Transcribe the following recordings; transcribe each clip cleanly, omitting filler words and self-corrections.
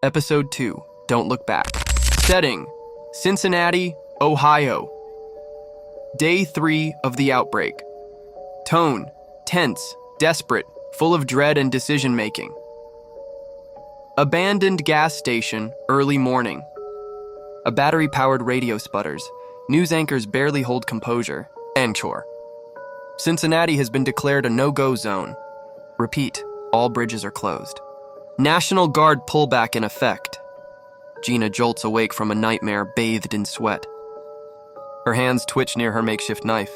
Episode 2, Don't Look Back. Setting, Cincinnati, Ohio. Day 3 of the outbreak. Tone, tense, desperate, full of dread and decision-making. Abandoned gas station, early morning. A battery-powered radio sputters. News anchors barely hold composure. Anchor. Cincinnati has been declared a no-go zone. Repeat, all bridges are closed. National Guard pullback in effect. Gina jolts awake from a nightmare bathed in sweat. Her hands twitch near her makeshift knife.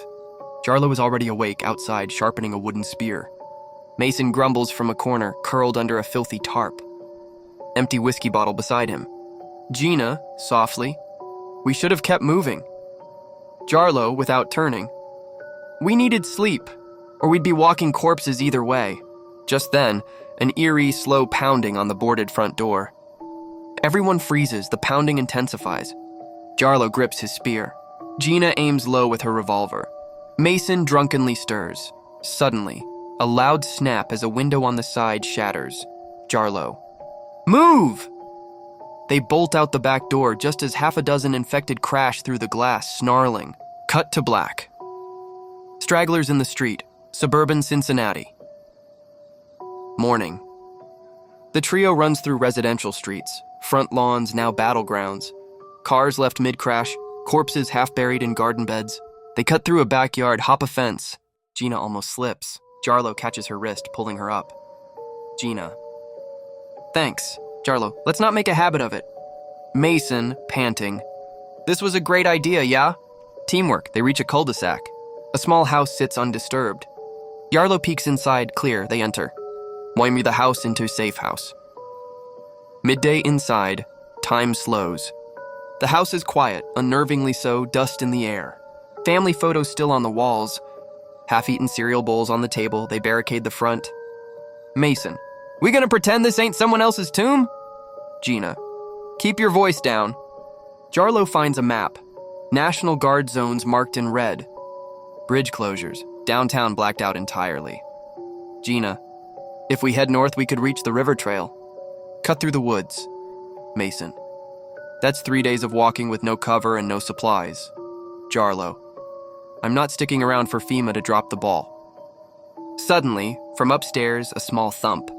Jarlo is already awake outside, sharpening a wooden spear. Mason grumbles from a corner, curled under a filthy tarp. Empty whiskey bottle beside him. Gina, softly, "We should have kept moving." Jarlo, without turning, "We needed sleep, or we'd be walking corpses either way." Just then, an eerie, slow pounding on the boarded front door. Everyone freezes, the pounding intensifies. Jarlo grips his spear. Gina aims low with her revolver. Mason drunkenly stirs. Suddenly, a loud snap as a window on the side shatters. Jarlo, "Move!" They bolt out the back door just as half a dozen infected crash through the glass, snarling. Cut to black. Stragglers in the street, suburban Cincinnati. Morning. The trio runs through residential streets, front lawns now battlegrounds. Cars left mid-crash, corpses half buried in garden beds. They cut through a backyard, hop a fence. Gina almost slips. Jarlo catches her wrist, pulling her up. Gina. "Thanks, Jarlo, let's not make a habit of it." Mason, panting. "This was a great idea, yeah?" Teamwork, they reach a cul-de-sac. A small house sits undisturbed. Jarlo peeks inside, clear, they enter. Wind the house into safe house. Midday inside, time slows. The house is quiet, unnervingly so, dust in the air. Family photos still on the walls. Half-eaten cereal bowls on the table, they barricade the front. Mason, "We gonna pretend this ain't someone else's tomb?" Gina, "Keep your voice down." Jarlo finds a map. National Guard zones marked in red. Bridge closures, downtown blacked out entirely. Gina, "If we head north, we could reach the river trail." Cut through the woods. Mason, "That's 3 days of walking with no cover and no supplies." Jarlo, "I'm not sticking around for FEMA to drop the ball." Suddenly, from upstairs, a small thump.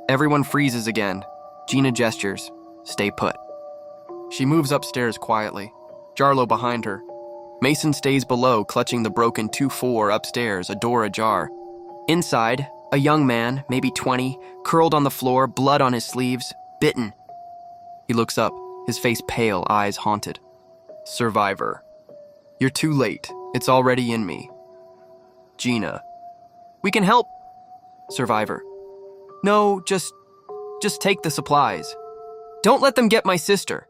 Everyone freezes again. Gina gestures, "Stay put." She moves upstairs quietly. Jarlo behind her. Mason stays below, clutching the broken 2-4 upstairs, a door ajar. Inside, a young man, maybe 20, curled on the floor, blood on his sleeves, bitten. He looks up, his face pale, eyes haunted. Survivor. "You're too late. It's already in me." Gina. "We can help." Survivor. "No, just take the supplies. Don't let them get my sister."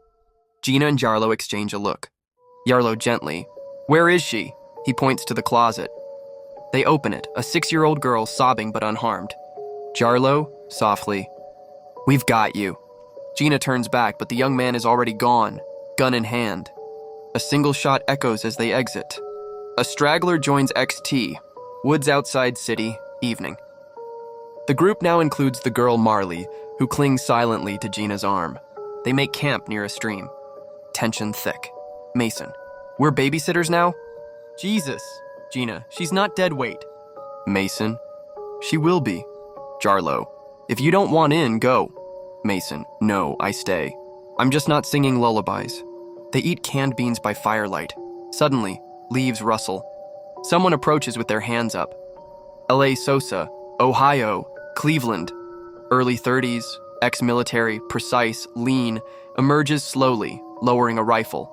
Gina and Jarlo exchange a look. Jarlo gently. "Where is she?" He points to the closet. They open it, a 6-year-old girl sobbing but unharmed. Jarlo, softly, "We've got you." Gina turns back, but the young man is already gone, gun in hand. A single shot echoes as they exit. A straggler joins XT. Woods outside city, evening. The group now includes the girl Marley, who clings silently to Gina's arm. They make camp near a stream. Tension thick. Mason, "We're babysitters now?" "Jesus." Gina, "She's not dead weight." Mason, "She will be." Jarlo, "If you don't want in, go." Mason, "No, I stay. I'm just not singing lullabies." They eat canned beans by firelight. Suddenly, leaves rustle. Someone approaches with their hands up. L.A. Sosa, Ohio, Cleveland. Early 30s, ex-military, precise, lean, emerges slowly, lowering a rifle.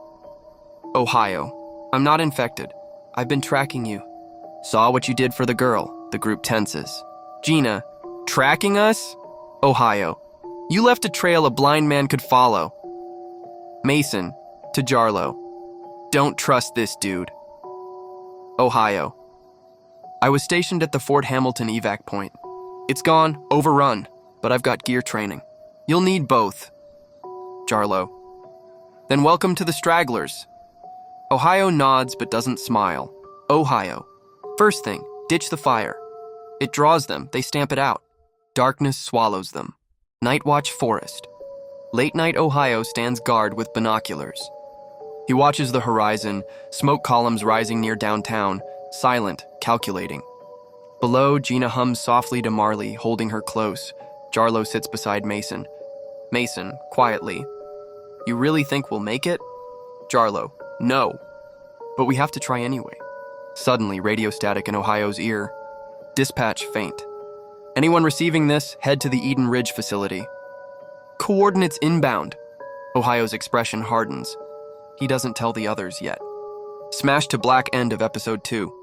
Ohio, "I'm not infected. I've been tracking you." "Saw what you did for the girl." The group tenses. Gina, "Tracking us?" Ohio, "You left a trail a blind man could follow." Mason, to Jarlo, "Don't trust this dude." Ohio, "I was stationed at the Fort Hamilton evac point. It's gone, overrun, but I've got gear training. You'll need both." Jarlo, "Then welcome to the Stragglers." Ohio nods but doesn't smile. Ohio, "First thing, ditch the fire. It draws them, they stamp it out. Darkness swallows them. Night Watch Forest. Late-night Ohio stands guard with binoculars. He watches the horizon, smoke columns rising near downtown, silent, calculating. Below, Gina hums softly to Marley, holding her close. Jarlo sits beside Mason. Mason, quietly. You really think we'll make it? Jarlo, no. But we have to try anyway. Suddenly, radio static in Ohio's ear. Dispatch faint. Anyone receiving this, head to the Eden Ridge facility. Coordinates inbound. Ohio's expression hardens. He doesn't tell the others yet. Smash to black end of episode 2.